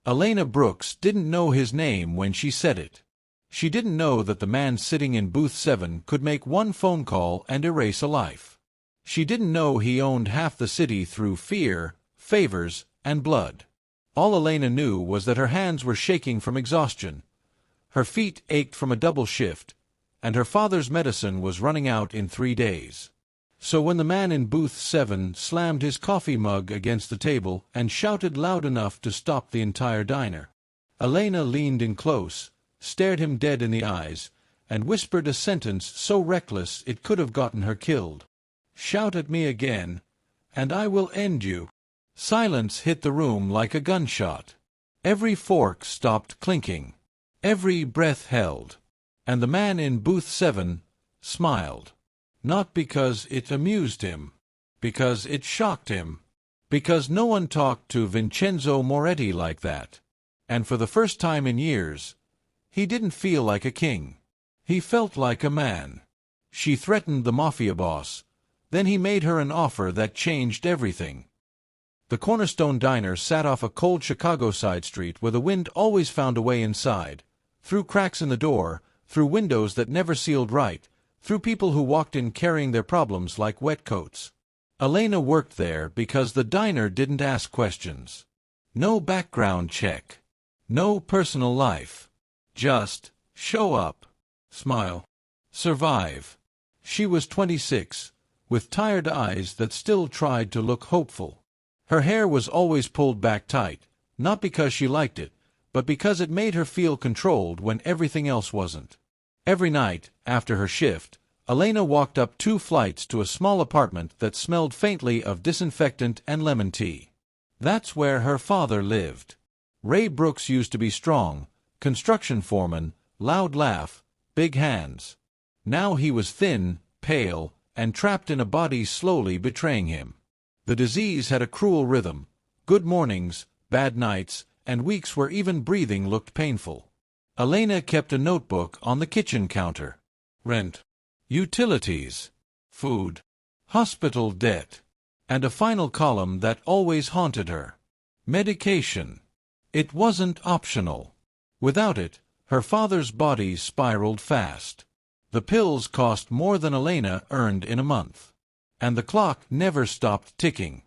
Elena Brooks didn't know his name when she said it. She didn't know that the man sitting in booth 7 could make one phone call and erase a life. She didn't know he owned half the city through fear, favors, and blood. All Elena knew was that her hands were shaking from exhaustion, her feet ached from a double shift, and her father's medicine was running out in 3 days. So when the man in booth 7 slammed his coffee mug against the table and shouted loud enough to stop the entire diner, Elena leaned in close, stared him dead in the eyes, and whispered a sentence so reckless it could have gotten her killed. "Shout at me again, and I will end you." Silence hit the room like a gunshot. Every fork stopped clinking. Every breath held. And the man in booth 7 smiled. Not because it amused him. Because it shocked him. Because no one talked to Vincenzo Moretti like that. And for the first time in years, he didn't feel like a king. He felt like a man. She threatened the Mafia boss. Then he made her an offer that changed everything. The Cornerstone Diner sat off a cold Chicago side street where the wind always found a way inside, through cracks in the door, through windows that never sealed right, through people who walked in carrying their problems like wet coats. Elena worked there because the diner didn't ask questions. No background check. No personal life. Just show up, smile, survive. She was 26, with tired eyes that still tried to look hopeful. Her hair was always pulled back tight, not because she liked it, but because it made her feel controlled when everything else wasn't. Every night, after her shift, Elena walked up 2 flights to a small apartment that smelled faintly of disinfectant and lemon tea. That's where her father lived. Ray Brooks used to be strong, construction foreman, loud laugh, big hands. Now he was thin, pale, and trapped in a body slowly betraying him. The disease had a cruel rhythm, good mornings, bad nights, and weeks where even breathing looked painful. Elena kept a notebook on the kitchen counter. Rent, utilities, food, hospital debt, and a final column that always haunted her. Medication. It wasn't optional. Without it, her father's body spiraled fast. The pills cost more than Elena earned in a month. And the clock never stopped ticking.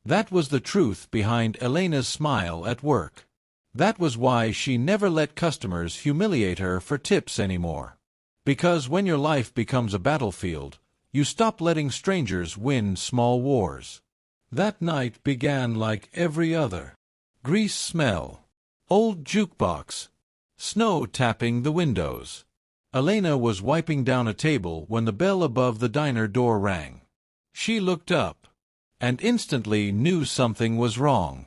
That was the truth behind Elena's smile at work. That was why she never let customers humiliate her for tips anymore. Because when your life becomes a battlefield, you stop letting strangers win small wars. That night began like every other. Grease smell. Old jukebox. Snow tapping the windows. Elena was wiping down a table when the bell above the diner door rang. She looked up, and instantly knew something was wrong.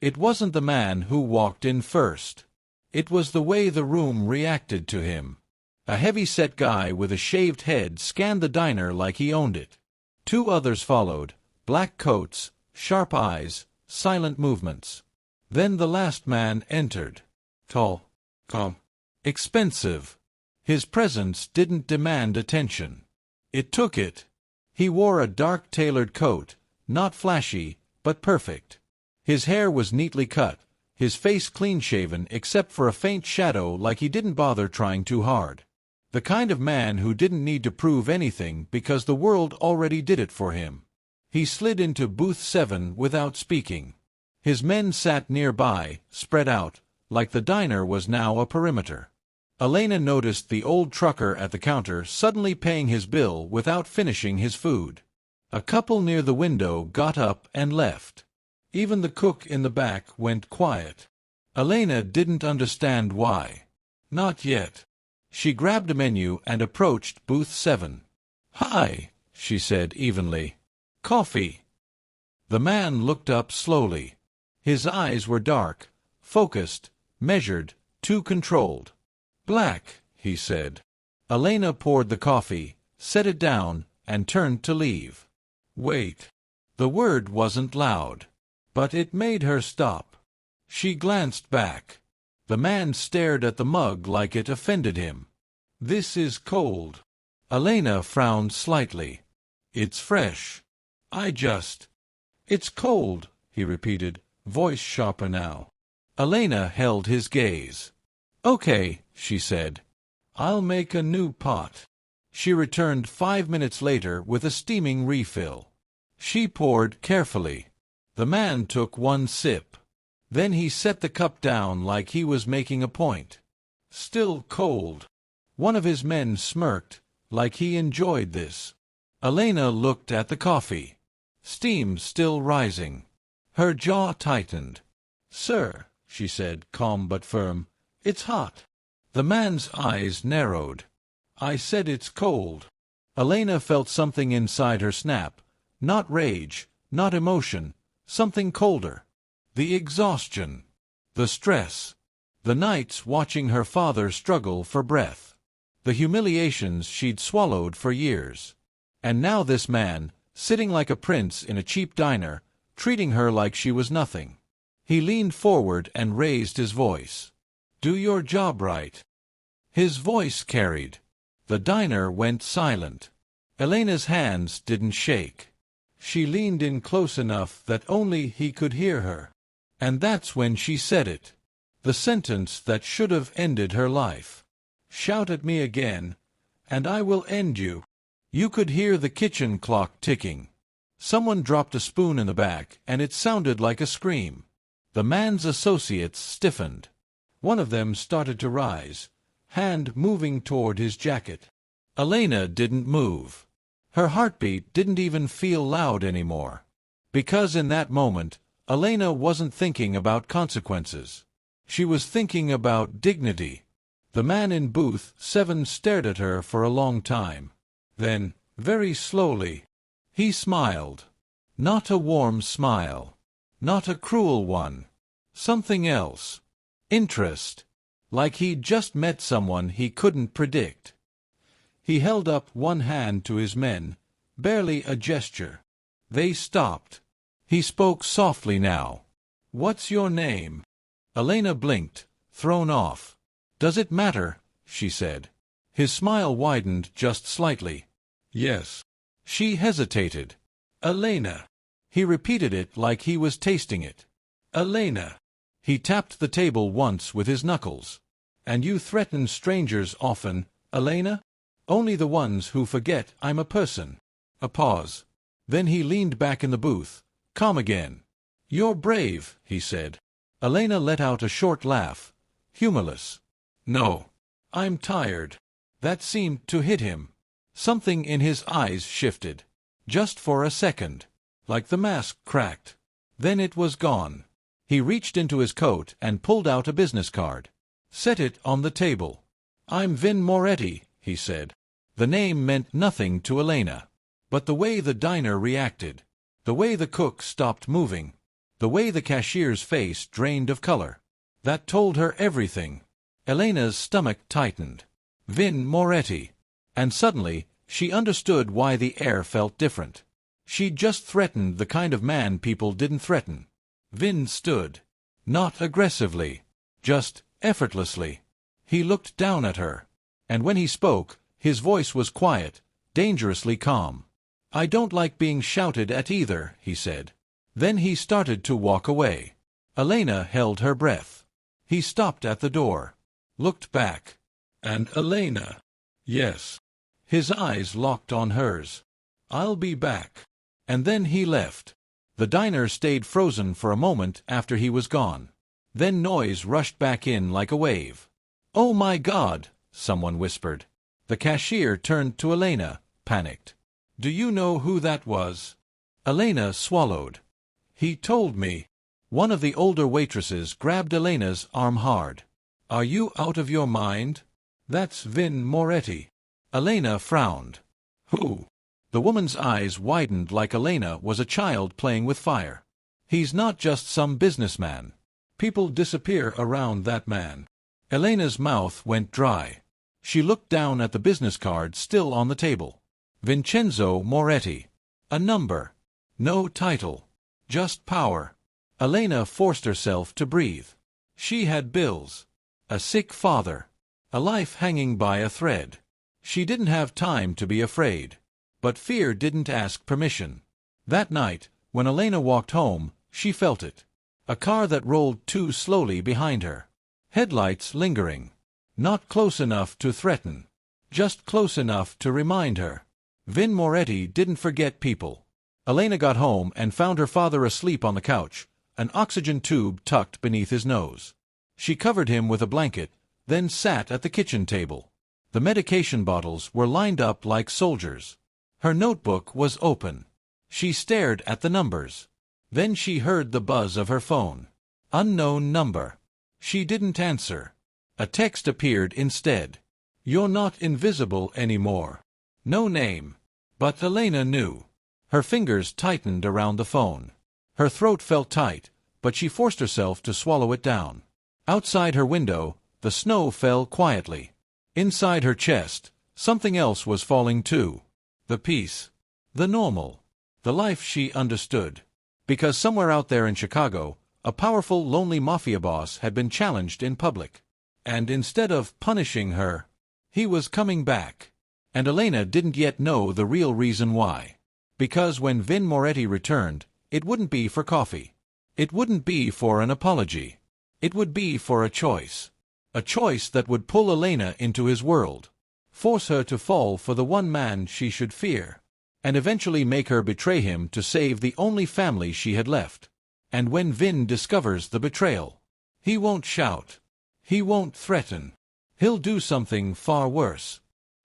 It wasn't the man who walked in first. It was the way the room reacted to him. A heavy-set guy with a shaved head scanned the diner like he owned it. 2 others followed, black coats, sharp eyes, silent movements. Then the last man entered. Tall, calm, expensive. His presence didn't demand attention. It took it. He wore a dark tailored coat, not flashy, but perfect. His hair was neatly cut, his face clean-shaven except for a faint shadow like he didn't bother trying too hard. The kind of man who didn't need to prove anything because the world already did it for him. He slid into booth 7 without speaking. His men sat nearby, spread out, like the diner was now a perimeter. Elena noticed the old trucker at the counter suddenly paying his bill without finishing his food. A couple near the window got up and left. Even the cook in the back went quiet. Elena didn't understand why. Not yet. She grabbed a menu and approached booth 7. "Hi," she said evenly. "Coffee." The man looked up slowly. His eyes were dark, focused, measured, too controlled. "Black," he said. Elena poured the coffee, set it down, and turned to leave. "Wait." The word wasn't loud, but it made her stop. She glanced back. The man stared at the mug like it offended him. "This is cold." Elena frowned slightly. "It's fresh. It's cold," he repeated, voice sharper now. Elena held his gaze. "Okay," she said. "I'll make a new pot." She returned 5 minutes later with a steaming refill. She poured carefully. The man took one sip. Then he set the cup down like he was making a point. "Still cold." One of his men smirked, like he enjoyed this. Elena looked at the coffee. Steam still rising. Her jaw tightened. "Sir," she said, calm but firm, "it's hot." The man's eyes narrowed. "I said it's cold." Elena felt something inside her snap. Not rage, not emotion, something colder. The exhaustion. The stress. The nights watching her father struggle for breath. The humiliations she'd swallowed for years. And now this man, sitting like a prince in a cheap diner, treating her like she was nothing. He leaned forward and raised his voice. "Do your job right." His voice carried. The diner went silent. Elena's hands didn't shake. She leaned in close enough that only he could hear her. And that's when she said it. The sentence that should have ended her life. "Shout at me again, and I will end you." You could hear the kitchen clock ticking. Someone dropped a spoon in the back, and it sounded like a scream. The man's associates stiffened. One of them started to rise, hand moving toward his jacket. Elena didn't move. Her heartbeat didn't even feel loud anymore. Because in that moment, Elena wasn't thinking about consequences. She was thinking about dignity. The man in booth 7 stared at her for a long time. Then, very slowly, he smiled. Not a warm smile. Not a cruel one. Something else. Interest. Like he'd just met someone he couldn't predict. He held up one hand to his men, barely a gesture. They stopped. He spoke softly now. "What's your name?" Elena blinked, thrown off. "Does it matter?" she said. His smile widened just slightly. "Yes." She hesitated. "Elena." He repeated it like he was tasting it. "Elena." He tapped the table once with his knuckles. "And you threaten strangers often, Elena?" "Only the ones who forget I'm a person." A pause. Then he leaned back in the booth, calm again. "You're brave," he said. Elena let out a short laugh, humorless. "No. I'm tired." That seemed to hit him. Something in his eyes shifted. Just for a second. Like the mask cracked. Then it was gone. He reached into his coat and pulled out a business card. Set it on the table. "I'm Vin Moretti," he said. The name meant nothing to Elena. But the way the diner reacted, the way the cook stopped moving, the way the cashier's face drained of color, that told her everything. Elena's stomach tightened. Vin Moretti. And suddenly, she understood why the air felt different. She'd just threatened the kind of man people didn't threaten. Vin stood. Not aggressively. Just effortlessly. He looked down at her. And when he spoke, his voice was quiet, dangerously calm. "I don't like being shouted at either," he said. Then he started to walk away. Elena held her breath. He stopped at the door. Looked back. "And Elena?" "Yes." His eyes locked on hers. "I'll be back." And then he left. The diner stayed frozen for a moment after he was gone. Then noise rushed back in like a wave. "Oh my God!" someone whispered. The cashier turned to Elena, panicked. "Do you know who that was?" Elena swallowed. "He told me." One of the older waitresses grabbed Elena's arm hard. "Are you out of your mind? That's Vin Moretti." Elena frowned. "Who?" The woman's eyes widened like Elena was a child playing with fire. "He's not just some businessman. People disappear around that man." Elena's mouth went dry. She looked down at the business card still on the table. Vincenzo Moretti. A number. No title. Just power. Elena forced herself to breathe. She had bills. A sick father. A life hanging by a thread. She didn't have time to be afraid. But fear didn't ask permission. That night, when Elena walked home, she felt it. A car that rolled too slowly behind her. Headlights lingering. Not close enough to threaten. Just close enough to remind her. Vin Moretti didn't forget people. Elena got home and found her father asleep on the couch, an oxygen tube tucked beneath his nose. She covered him with a blanket, then sat at the kitchen table. The medication bottles were lined up like soldiers. Her notebook was open. She stared at the numbers. Then she heard the buzz of her phone. Unknown number. She didn't answer. A text appeared instead. "You're not invisible anymore." No name. But Elena knew. Her fingers tightened around the phone. Her throat felt tight, but she forced herself to swallow it down. Outside her window, the snow fell quietly. Inside her chest, something else was falling too. The peace. The normal. The life she understood. Because somewhere out there in Chicago, a powerful, lonely mafia boss had been challenged in public. And instead of punishing her, he was coming back. And Elena didn't yet know the real reason why. Because when Vin Moretti returned, it wouldn't be for coffee. It wouldn't be for an apology. It would be for a choice. A choice that would pull Elena into his world. Force her to fall for the one man she should fear. And eventually make her betray him to save the only family she had left. And when Vin discovers the betrayal, he won't shout. He won't threaten. He'll do something far worse.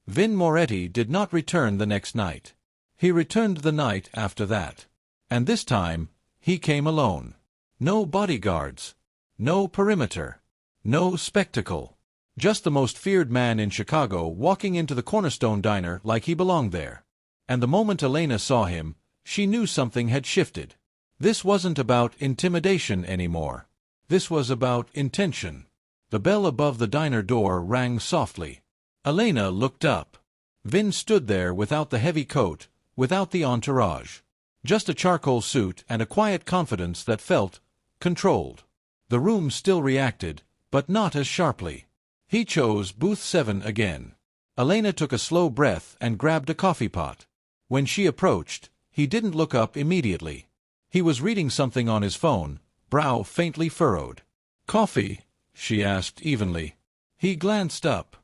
Vin Moretti did not return the next night. He returned the night after that. And this time, he came alone. No bodyguards. No perimeter. No spectacle. Just the most feared man in Chicago walking into the Cornerstone Diner like he belonged there. And the moment Elena saw him, she knew something had shifted. This wasn't about intimidation anymore. This was about intention. The bell above the diner door rang softly. Elena looked up. Vin stood there without the heavy coat, without the entourage. Just a charcoal suit and a quiet confidence that felt controlled. The room still reacted, but not as sharply. He chose booth 7 again. Elena took a slow breath and grabbed a coffee pot. When she approached, he didn't look up immediately. He was reading something on his phone, brow faintly furrowed. "Coffee?" she asked evenly. He glanced up.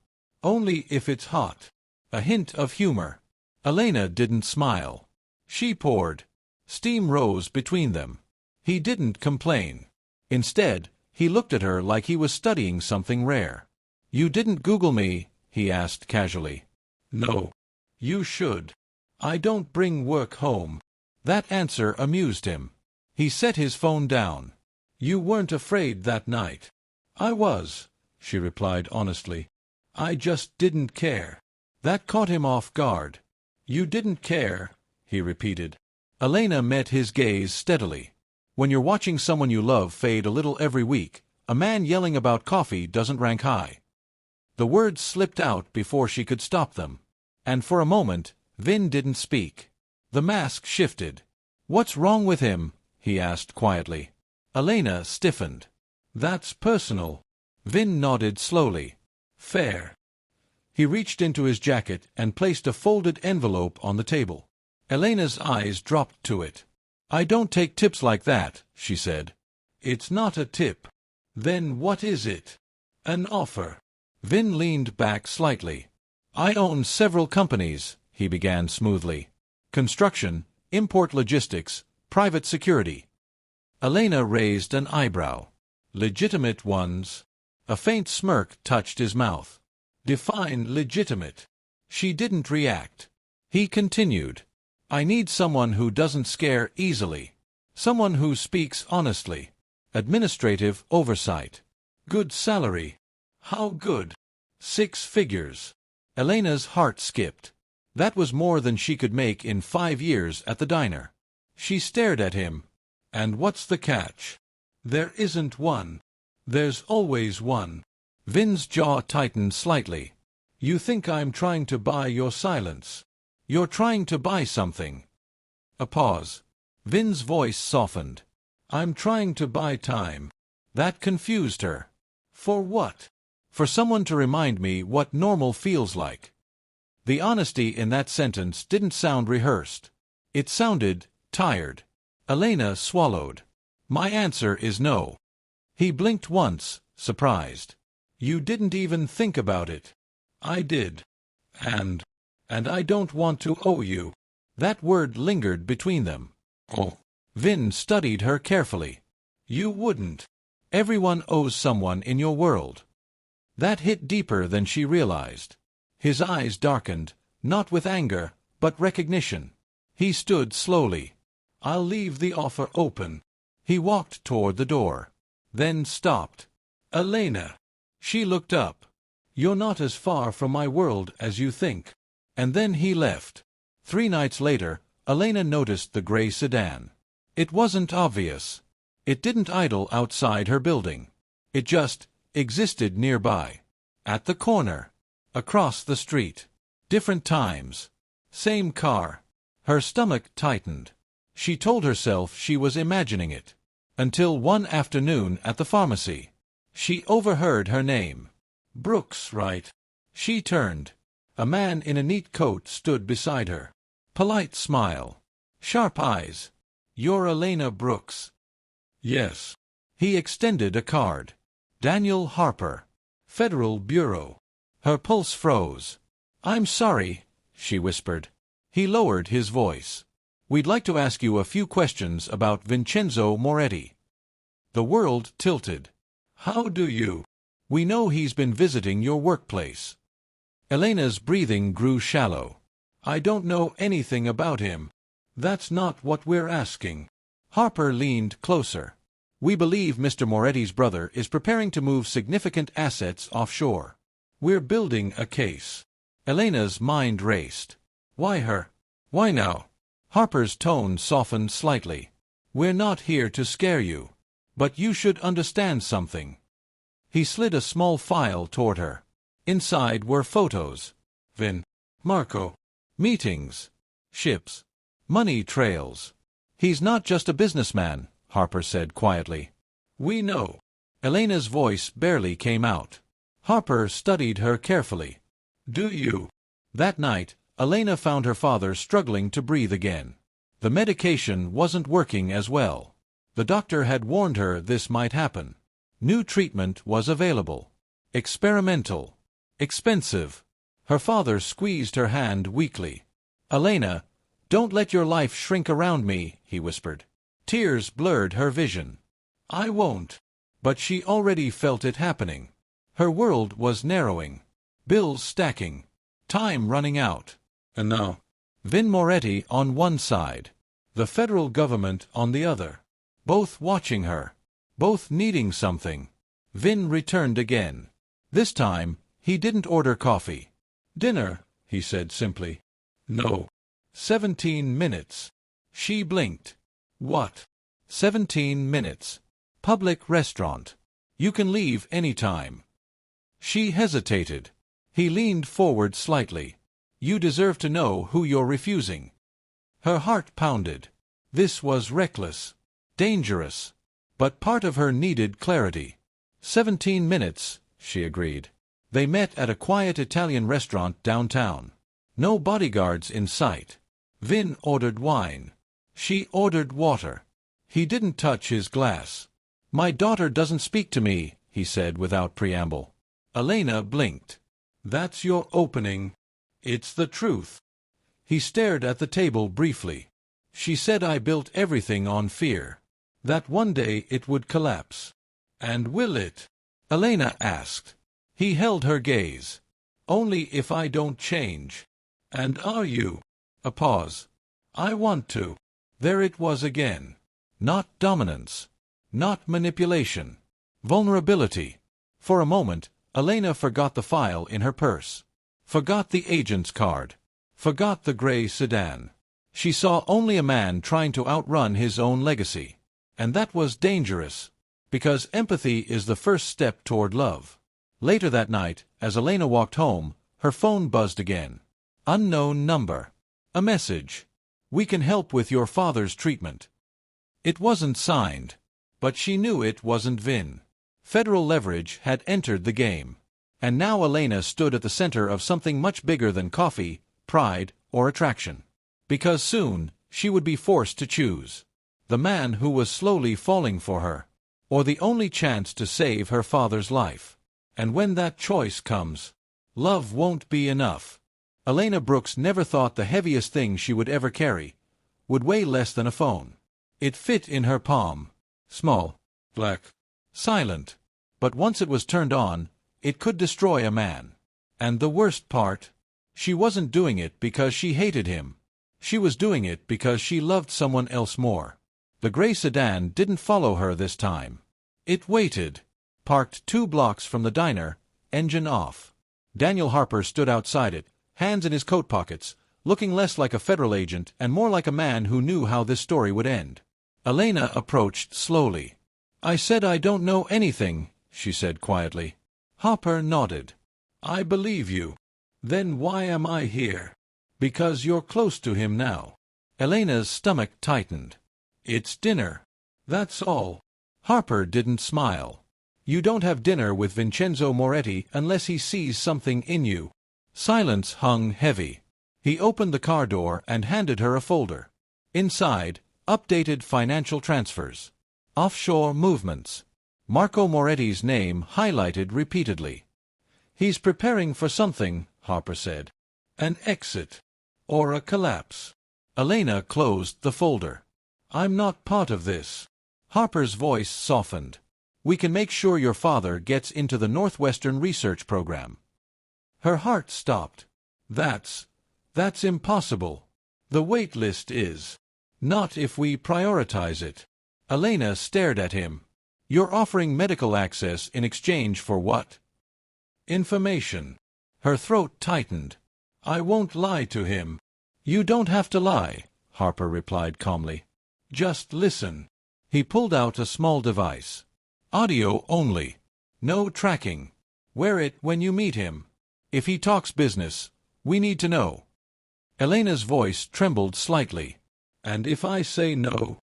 "Only if it's hot." A hint of humor. Elena didn't smile. She poured. Steam rose between them. He didn't complain. Instead, he looked at her like he was studying something rare. "You didn't Google me?" he asked casually. "No. You should. I don't bring work home." That answer amused him. He set his phone down. "You weren't afraid that night." "I was," she replied honestly. "I just didn't care." That caught him off guard. "You didn't care," he repeated. Elena met his gaze steadily. When you're watching someone you love fade a little every week, a man yelling about coffee doesn't rank high. The words slipped out before she could stop them. And for a moment, Vin didn't speak. The mask shifted. "What's wrong with him?" he asked quietly. Elena stiffened. "That's personal." Vin nodded slowly. "Fair." He reached into his jacket and placed a folded envelope on the table. Elena's eyes dropped to it. "I don't take tips like that," she said. "It's not a tip." "Then what is it?" "An offer." Vin leaned back slightly. "I own several companies," he began smoothly. "Construction, import logistics, private security." Elena raised an eyebrow. "Legitimate ones?" A faint smirk touched his mouth. "Define legitimate." She didn't react. He continued. "I need someone who doesn't scare easily. Someone who speaks honestly. Administrative oversight. Good salary." "How good?" "6 figures." Elena's heart skipped. That was more than she could make in 5 years at the diner. She stared at him. "And what's the catch?" "There isn't one. There's always one." Vin's jaw tightened slightly. "You think I'm trying to buy your silence? You're trying to buy something." A pause. Vin's voice softened. "I'm trying to buy time." That confused her. "For what?" "For someone to remind me what normal feels like." The honesty in that sentence didn't sound rehearsed. It sounded tired. Elena swallowed. My answer is no. He blinked once, surprised. You didn't even think about it. I did. And I don't want to owe you. That word lingered between them. Oh. Vin studied her carefully. You wouldn't. Everyone owes someone in your world. That hit deeper than she realized. His eyes darkened, not with anger, but recognition. He stood slowly. I'll leave the offer open. He walked toward the door, then stopped. Elena. She looked up. You're not as far from my world as you think. And then he left. 3 nights later, Elena noticed the gray sedan. It wasn't obvious. It didn't idle outside her building. It just existed nearby. At the corner. Across the street. Different times. Same car. Her stomach tightened. She told herself she was imagining it. Until one afternoon at the pharmacy. She overheard her name. Brooks, right? She turned. A man in a neat coat stood beside her. Polite smile. Sharp eyes. You're Elena Brooks. Yes. He extended a card. Daniel Harper. Federal Bureau. Her pulse froze. I'm sorry, she whispered. He lowered his voice. We'd like to ask you a few questions about Vincenzo Moretti. The world tilted. How do you? We know he's been visiting your workplace. Elena's breathing grew shallow. I don't know anything about him. That's not what we're asking. Harper leaned closer. We believe Mr. Moretti's brother is preparing to move significant assets offshore. We're building a case. Elena's mind raced. Why her? Why now? Harper's tone softened slightly. We're not here to scare you. But you should understand something. He slid a small file toward her. Inside were photos. Marco. Meetings. Ships. Money trails. He's not just a businessman, Harper said quietly. We know. Elena's voice barely came out. Harper studied her carefully. Do you? That night, Elena found her father struggling to breathe again. The medication wasn't working as well. The doctor had warned her this might happen. New treatment was available. Experimental. Expensive. Her father squeezed her hand weakly. Elena, don't let your life shrink around me, he whispered. Tears blurred her vision. I won't. But she already felt it happening. Her world was narrowing. Bills stacking. Time running out. And now, Vin Moretti on one side. The federal government on the other. Both watching her. Both needing something. Vin returned again. This time, he didn't order coffee. Dinner, he said simply. No. 17 minutes. She blinked. What? 17 minutes. Public restaurant. You can leave any time. She hesitated. He leaned forward slightly. You deserve to know who you're refusing. Her heart pounded. This was reckless. Dangerous. But part of her needed clarity. 17 minutes, she agreed. They met at a quiet Italian restaurant downtown. No bodyguards in sight. Vin ordered wine. She ordered water. He didn't touch his glass. My daughter doesn't speak to me, he said without preamble. Elena blinked. That's your opening. It's the truth. He stared at the table briefly. She said I built everything on fear. That one day it would collapse. And will it? Elena asked. He held her gaze. Only if I don't change. And are you? A pause. I want to. There it was again. Not dominance. Not manipulation. Vulnerability. For a moment, Elena forgot the file in her purse. Forgot the agent's card. Forgot the gray sedan. She saw only a man trying to outrun his own legacy. And that was dangerous. Because empathy is the first step toward love. Later that night, as Elena walked home, her phone buzzed again. Unknown number. A message. We can help with your father's treatment. It wasn't signed. But she knew it wasn't Vin. Federal leverage had entered the game. And now Elena stood at the center of something much bigger than coffee, pride, or attraction. Because soon, she would be forced to choose. the man who was slowly falling for her, or the only chance to save her father's life. And when that choice comes, love won't be enough. Elena Brooks never thought the heaviest thing she would ever carry would weigh less than a phone. It fit in her palm, small, black, silent, but once it was turned on, it could destroy a man. And the worst part? She wasn't doing it because she hated him. She was doing it because she loved someone else more. The gray sedan didn't follow her this time. It waited, parked 2 blocks from the diner, engine off. Daniel Harper stood outside it, hands in his coat pockets, looking less like a federal agent and more like a man who knew how this story would end. Elena approached slowly. "I said I don't know anything," she said quietly. Harper nodded. "I believe you. Then why am I here?" "Because you're close to him now." Elena's stomach tightened. "It's dinner. That's all." Harper didn't smile. "You don't have dinner with Vincenzo Moretti unless he sees something in you." Silence hung heavy. He opened the car door and handed her a folder. Inside, updated financial transfers. Offshore movements. Marco Moretti's name highlighted repeatedly. "He's preparing for something," Harper said. "An exit. Or a collapse." Elena closed the folder. "I'm not part of this." Harper's voice softened. "We can make sure your father gets into the Northwestern Research Program." Her heart stopped. That's impossible. The wait list is. Not if we prioritize it." Elena stared at him. "You're offering medical access in exchange for what?" "Information." Her throat tightened. "I won't lie to him." "You don't have to lie," Harper replied calmly. "Just listen." He pulled out a small device. "Audio only. No tracking. Wear it when you meet him. If he talks business, we need to know." Elena's voice trembled slightly. "And if I say no?"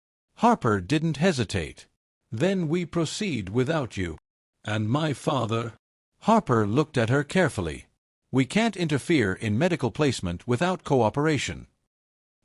Harper didn't hesitate. "Then we proceed without you." "And my father?" Harper looked at her carefully. "We can't interfere in medical placement without cooperation."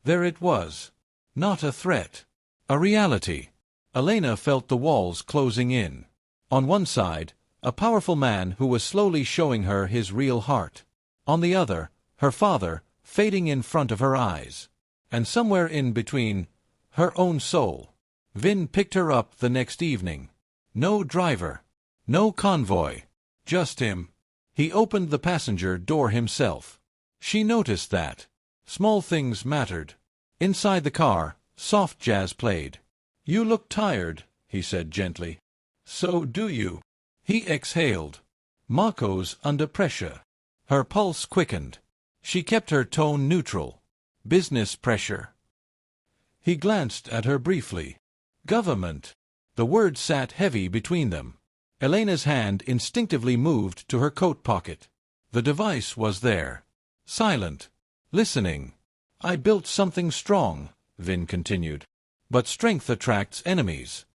There it was. Not a threat. A reality. Elena felt the walls closing in. On one side, a powerful man who was slowly showing her his real heart. On the other, her father, fading in front of her eyes. And somewhere in between, her own soul. Vin picked her up the next evening. No driver. No convoy. Just him. He opened the passenger door himself. She noticed that. Small things mattered. Inside the car, soft jazz played. "You look tired," he said gently. "So do you." He exhaled. "Marco's under pressure." Her pulse quickened. She kept her tone neutral. "Business pressure." He glanced at her briefly. "Government." The word sat heavy between them. Elena's hand instinctively moved to her coat pocket. The device was there. Silent. Listening. "I built something strong," Vin continued. "But strength attracts enemies."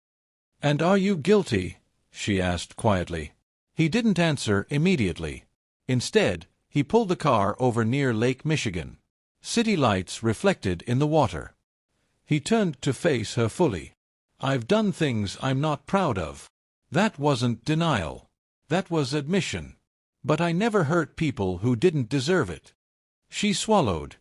"And are you guilty?" she asked quietly. He didn't answer immediately. Instead, he pulled the car over near Lake Michigan. City lights reflected in the water. He turned to face her fully. "I've done things I'm not proud of." That wasn't denial. That was admission. "But I never hurt people who didn't deserve it." She swallowed.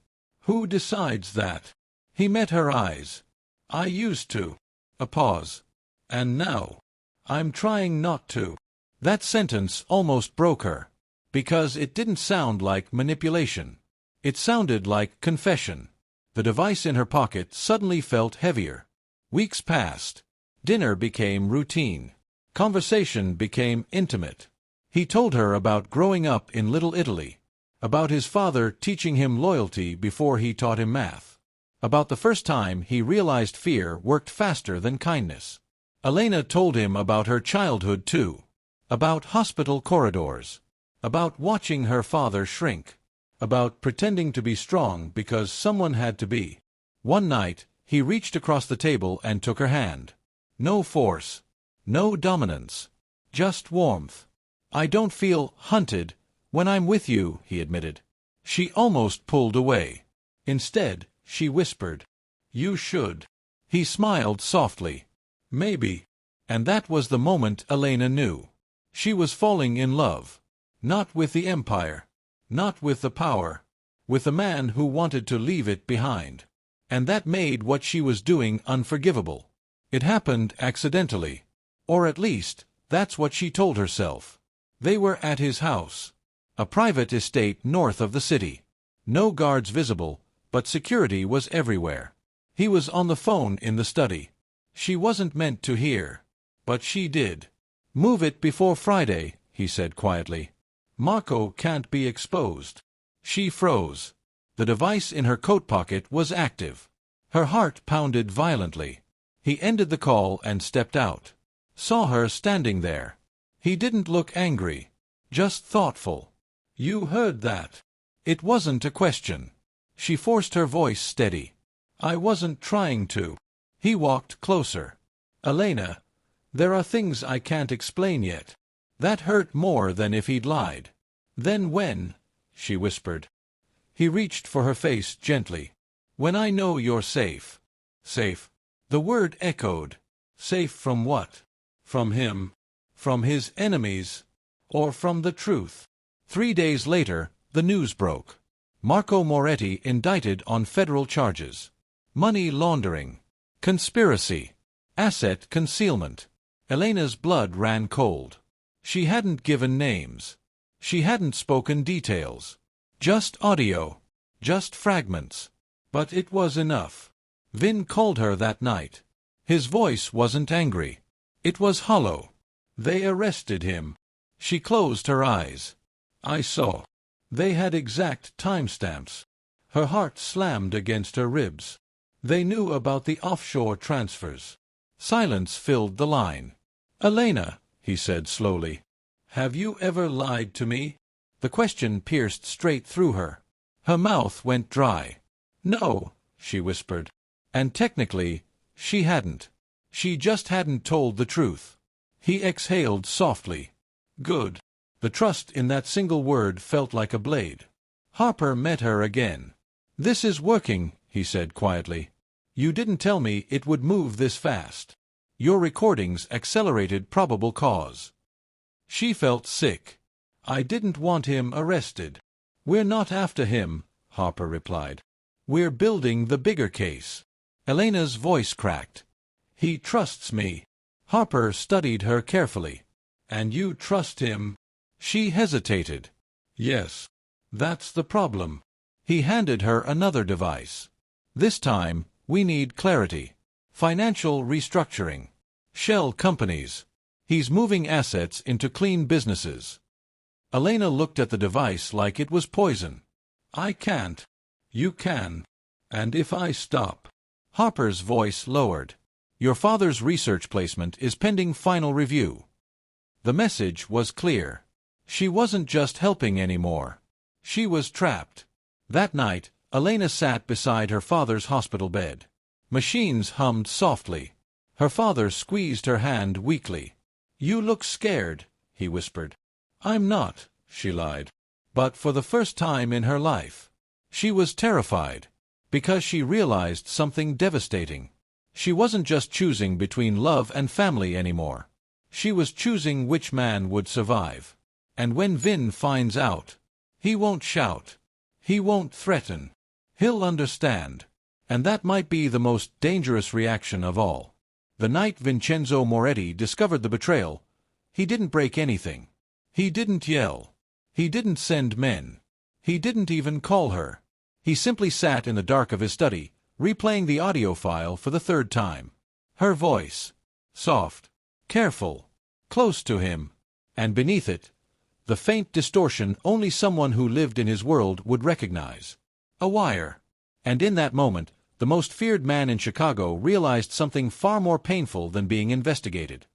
"Who decides that?" He met her eyes. "I used to." A pause. "And now?" "I'm trying not to." That sentence almost broke her. Because it didn't sound like manipulation. It sounded like confession. The device in her pocket suddenly felt heavier. Weeks passed. Dinner became routine. Conversation became intimate. He told her about growing up in Little Italy. About his father teaching him loyalty before he taught him math. About the first time he realized fear worked faster than kindness. Elena told him about her childhood too. About hospital corridors. About watching her father shrink. About pretending to be strong because someone had to be. One night, he reached across the table and took her hand. No force. No dominance. Just warmth. "I don't feel hunted when I'm with you," he admitted. She almost pulled away. Instead, she whispered, "You should." He smiled softly. Maybe. And that was the moment Elena knew. She was falling in love. Not with the empire. Not with the power. With a man who wanted to leave it behind. And that made what she was doing unforgivable. It happened accidentally. Or at least, that's what she told herself. They were at his house. A private estate north of the city. No guards visible, but security was everywhere. He was on the phone in the study. She wasn't meant to hear. But she did. "Move it before Friday," he said quietly. "Marco can't be exposed." She froze. The device in her coat pocket was active. Her heart pounded violently. He ended the call and stepped out. Saw her standing there. He didn't look angry. Just thoughtful. "You heard that?" It wasn't a question. She forced her voice steady. "I wasn't trying to." He walked closer. "Elena, there are things I can't explain yet." That hurt more than if he'd lied. "Then when?" she whispered. He reached for her face gently. "When I know you're safe." Safe. The word echoed. Safe from what? From him? From his enemies? Or from the truth? 3 days later, the news broke. Marco Moretti indicted on federal charges. Money laundering. Conspiracy. Asset concealment. Elena's blood ran cold. She hadn't given names. She hadn't spoken details. Just audio. Just fragments. But it was enough. Vin called her that night. His voice wasn't angry. It was hollow. "They arrested him." She closed her eyes. "I saw." They had exact timestamps. Her heart slammed against her ribs. They knew about the offshore transfers. Silence filled the line. "Elena," he said slowly, "have you ever lied to me?" The question pierced straight through her. Her mouth went dry. "No," she whispered. And technically, she hadn't. She just hadn't told the truth. He exhaled softly. "Good." The trust in that single word felt like a blade. Harper met her again. "This is working," he said quietly. "You didn't tell me it would move this fast. Your recordings accelerated probable cause." She felt sick. "I didn't want him arrested." "We're not after him," Harper replied. "We're building the bigger case." Elena's voice cracked. "He trusts me." Harper studied her carefully. "And you trust him?" She hesitated. "Yes. That's the problem." He handed her another device. "This time, we need clarity. Financial restructuring. Shell companies. He's moving assets into clean businesses." Elena looked at the device like it was poison. "I can't." "You can. And if I stop." Harper's voice lowered. "Your father's research placement is pending final review." The message was clear. She wasn't just helping anymore. She was trapped. That night, Elena sat beside her father's hospital bed. Machines hummed softly. Her father squeezed her hand weakly. "You look scared," he whispered. "I'm not," she lied. But for the first time in her life, she was terrified, because she realized something devastating. She wasn't just choosing between love and family anymore. She was choosing which man would survive. And when Vin finds out, he won't shout. He won't threaten. He'll understand. And that might be the most dangerous reaction of all. The night Vincenzo Moretti discovered the betrayal, he didn't break anything. He didn't yell. He didn't send men. He didn't even call her. He simply sat in the dark of his study, replaying the audio file for the 3rd time. Her voice. Soft. Careful. Close to him. And beneath it, the faint distortion only someone who lived in his world would recognize. A wire. And in that moment, the most feared man in Chicago realized something far more painful than being investigated.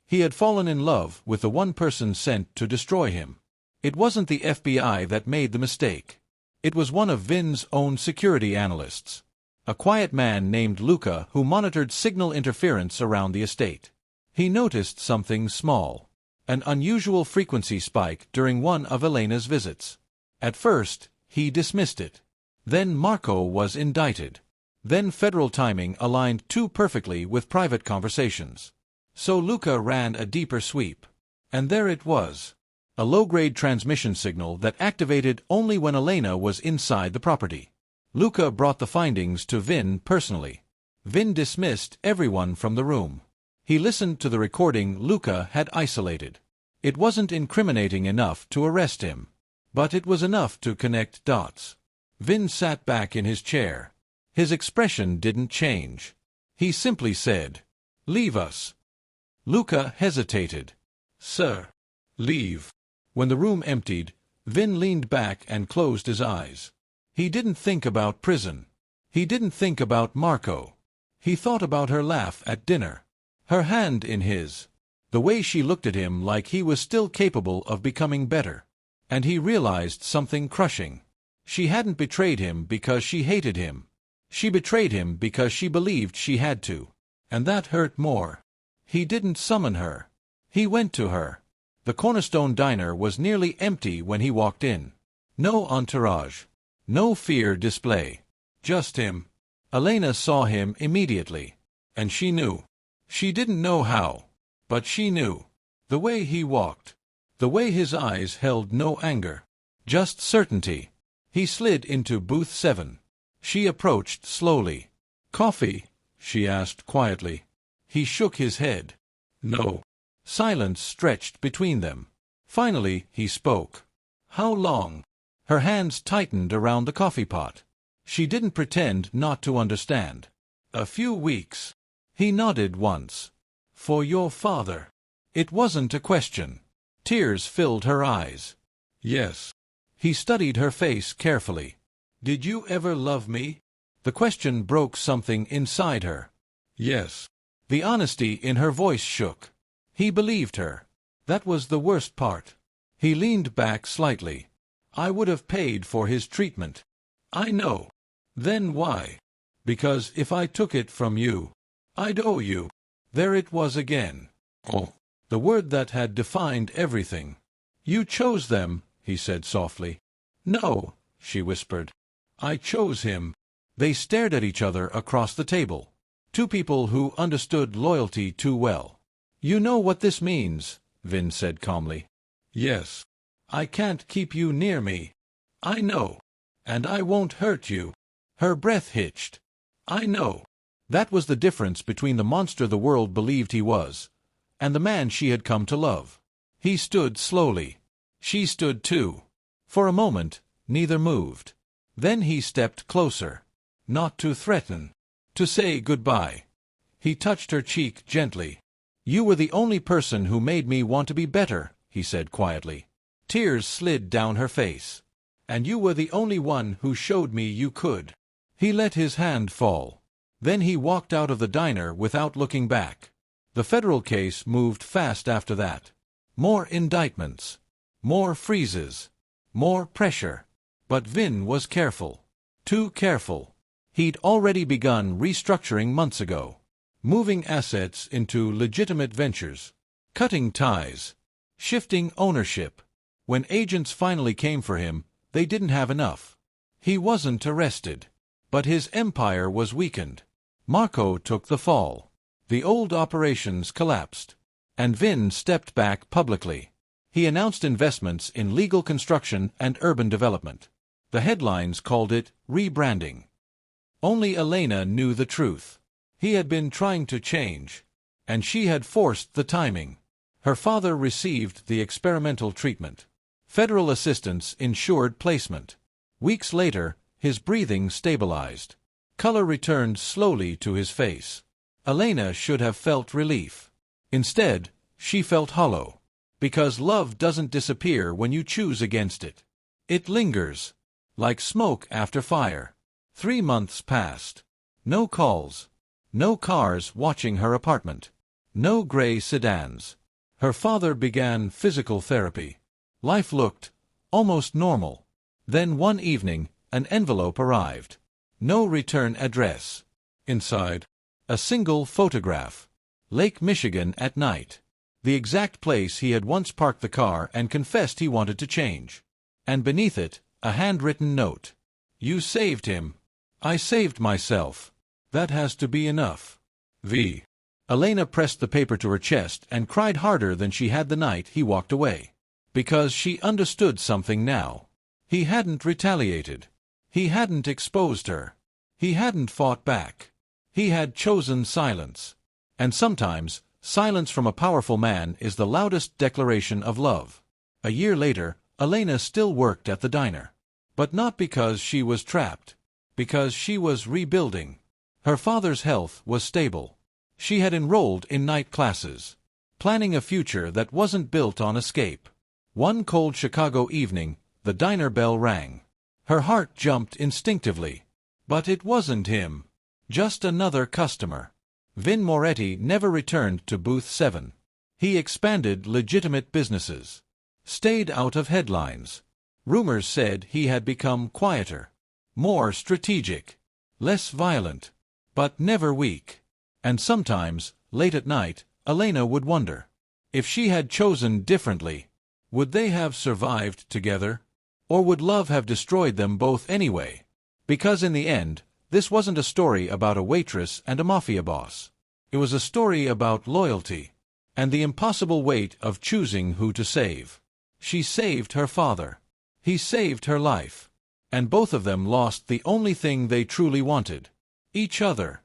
He had fallen in love with the one person sent to destroy him. It wasn't the FBI that made the mistake. It was one of Vin's own security analysts. A quiet man named Luca who monitored signal interference around the estate. He noticed something small. An unusual frequency spike during one of Elena's visits. At first, he dismissed it. Then Marco was indicted. Then federal timing aligned too perfectly with private conversations. So Luca ran a deeper sweep. And there it was. A low-grade transmission signal that activated only when Elena was inside the property. Luca brought the findings to Vin personally. Vin dismissed everyone from the room. He listened to the recording Luca had isolated. It wasn't incriminating enough to arrest him, but it was enough to connect dots. Vin sat back in his chair. His expression didn't change. He simply said, "Leave us." Luca hesitated. "Sir." "Leave." When the room emptied, Vin leaned back and closed his eyes. He didn't think about prison. He didn't think about Marco. He thought about her laugh at dinner. Her hand in his. The way she looked at him like he was still capable of becoming better. And he realized something crushing. She hadn't betrayed him because she hated him. She betrayed him because she believed she had to. And that hurt more. He didn't summon her. He went to her. The Cornerstone Diner was nearly empty when he walked in. No entourage. No fear display. Just him. Elena saw him immediately. And she knew. She didn't know how. But she knew. The way he walked. The way his eyes held no anger. Just certainty. He slid into booth 7. She approached slowly. "Coffee?" she asked quietly. He shook his head. "No." Silence stretched between them. Finally, he spoke. "How long?" Her hands tightened around the coffee pot. She didn't pretend not to understand. "A few weeks." He nodded once. "For your father." It wasn't a question. Tears filled her eyes. "Yes." He studied her face carefully. "Did you ever love me?" The question broke something inside her. "Yes." The honesty in her voice shook. He believed her. That was the worst part. He leaned back slightly. "I would have paid for his treatment." "I know." "Then why?" "Because if I took it from you, I'd owe you." There it was again. Oh. The word that had defined everything. "You chose them," he said softly. "No," she whispered. "I chose him." They stared at each other across the table. Two people who understood loyalty too well. "You know what this means," Vin said calmly. "Yes." "I can't keep you near me." "I know. And I won't hurt you." Her breath hitched. "I know." That was the difference between the monster the world believed he was, and the man she had come to love. He stood slowly. She stood too. For a moment, neither moved. Then he stepped closer. Not to threaten. To say goodbye. He touched her cheek gently. "You were the only person who made me want to be better," he said quietly. Tears slid down her face. "And you were the only one who showed me you could." He let his hand fall. Then he walked out of the diner without looking back. The federal case moved fast after that. More indictments. More freezes. More pressure. But Vin was careful. Too careful. He'd already begun restructuring months ago. Moving assets into legitimate ventures. Cutting ties. Shifting ownership. When agents finally came for him, they didn't have enough. He wasn't arrested. But his empire was weakened. Marco took the fall. The old operations collapsed. And Vin stepped back publicly. He announced investments in legal construction and urban development. The headlines called it rebranding. Only Elena knew the truth. He had been trying to change. And she had forced the timing. Her father received the experimental treatment. Federal assistance ensured placement. Weeks later, his breathing stabilized. Color returned slowly to his face. Elena should have felt relief. Instead, she felt hollow. Because love doesn't disappear when you choose against it. It lingers. Like smoke after fire. 3 months passed. No calls. No cars watching her apartment. No gray sedans. Her father began physical therapy. Life looked almost normal. Then one evening, an envelope arrived. No return address. Inside, a single photograph. Lake Michigan at night. The exact place he had once parked the car and confessed he wanted to change. And beneath it, a handwritten note. "You saved him. I saved myself." That has to be enough. V. Elena pressed the paper to her chest and cried harder than she had the night he walked away. Because she understood something now. He hadn't retaliated. He hadn't exposed her. He hadn't fought back. He had chosen silence. And sometimes, silence from a powerful man is the loudest declaration of love. A year later, Elena still worked at the diner. But not because she was trapped. Because she was rebuilding. Her father's health was stable. She had enrolled in night classes, planning a future that wasn't built on escape. One cold Chicago evening, the diner bell rang. Her heart jumped instinctively. But it wasn't him. Just another customer. Vin Moretti never returned to Booth 7. He expanded legitimate businesses. Stayed out of headlines. Rumors said he had become quieter. More strategic. Less violent. But never weak. And sometimes, late at night, Elena would wonder. If she had chosen differently, would they have survived together? Or would love have destroyed them both anyway? Because in the end, this wasn't a story about a waitress and a mafia boss. It was a story about loyalty, and the impossible weight of choosing who to save. She saved her father. He saved her life. And both of them lost the only thing they truly wanted. Each other.